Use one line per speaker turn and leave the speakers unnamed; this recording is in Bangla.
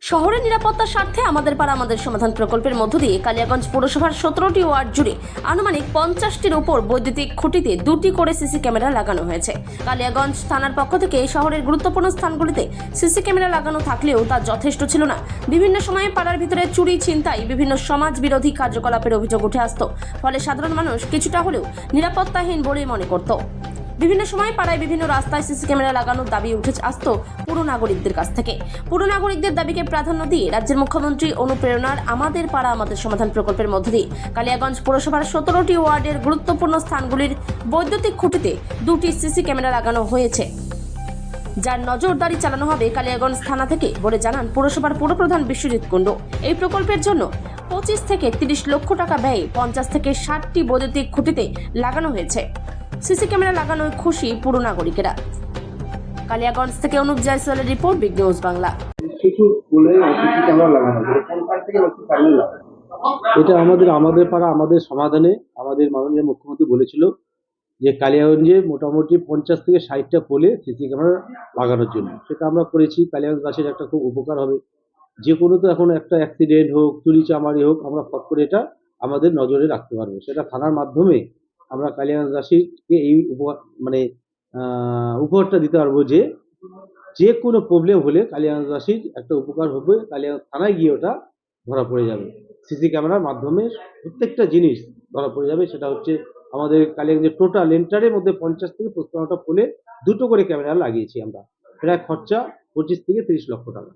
শহরের নিরাপত্তার স্বার্থে আমাদের পাড়া আমাদের সমাধান প্রকল্পের মধ্য দিয়ে কালিয়াগঞ্জ পৌরসভার 17টি ওয়ার্ড জুড়ে আনুমানিক 50টির উপর বৈদ্যুতিক খুঁটিতে 2টি করে সিসি ক্যামেরা লাগানো হয়েছে। কালিয়াগঞ্জ থানার পক্ষ থেকে শহরের গুরুত্বপূর্ণ স্থানগুলিতে সিসি ক্যামেরা লাগানো থাকলেও তা যথেষ্ট ছিল না। বিভিন্ন সময়ে পাড়ার ভিতরে চুরি, ছিনতাই, বিভিন্ন সমাজ বিরোধী কার্যকলাপের অভিযোগ উঠে আসত, ফলে সাধারণ মানুষ কিছুটা হলেও নিরাপত্তাহীন বলেই মনে করত। বিভিন্ন সময় পাড়ায় বিভিন্ন রাস্তায় সিসি ক্যামেরা লাগানোর দাবি উঠে আসতো পুর নাগরিকদের কাছ থেকে। পুর নাগরিকদের দাবিকে প্রাধান্য দিয়ে রাজ্যের মুখ্যমন্ত্রী অনুপ্রেরণার আমাদের পাড়া আমাদের সমাধান প্রকল্পের মধ্য দিয়ে কালিয়াগঞ্জ পৌরসভার 17টি ওয়ার্ডের গুরুত্বপূর্ণ স্থানগুলির বৈদ্যুতিক খুঁটিতে 2টি সিসি ক্যামেরা লাগানো হয়েছে, যার নজরদারি চালানো হবে কালিয়াগঞ্জ থানা থেকে বলে জানান পৌরসভার পুরপ্রধান বিশ্বজিৎ কুণ্ডু। এই প্রকল্পের জন্য 25 থেকে 30 লক্ষ টাকা ব্যয়ে 50 থেকে 60টি বৈদ্যুতিক খুঁটিতে লাগানো হয়েছে। সিসি ক্যামেরা লাগানোয় খুশি পুর নাগরিকেরা। কালিয়াগঞ্জ থেকে অনুপ জয়সওয়ালের রিপোর্ট, বিগ নিউজ বাংলা।
এটা আমাদের পাড়া আমাদের সমাধানে আমাদের মাননীয় মুখ্যমন্ত্রী বলেছিল যে কালিয়াগঞ্জে মোটামুটি 50 থেকে 60টা পোলে সিসি ক্যামেরা লাগানোর জন্য। সেটা আমরা করেছি। কালিয়াগঞ্জবাসীর একটা খুব উপকার হবে। যে কোনো তো এখন একটা অ্যাক্সিডেন্ট হোক, চুরি চামারি হোক, আমরা ফট করে এটা আমাদের নজরে রাখতে পারবো। সেটা থানার মাধ্যমে আমরা কালিয়াগঞ্জবাসীকে এই উপহারটা দিতে পারবো যে যে কোনো প্রবলেম হলে কালিয়াগঞ্জবাসীর একটা উপকার হবে। কালিয়াগঞ্জ থানায় গিয়ে ওটা ধরা পড়ে যাবে। সিসি ক্যামেরার মাধ্যমে প্রত্যেকটা জিনিস ধরা পড়ে যাবে। সেটা হচ্ছে আমাদের কালিয়াগঞ্জের টোটাল এন্টারের মধ্যে 50 থেকে 55টা পোলে 2টো করে ক্যামেরা লাগিয়েছি আমরা। প্রায় খরচা 25 থেকে 30 লক্ষ টাকা।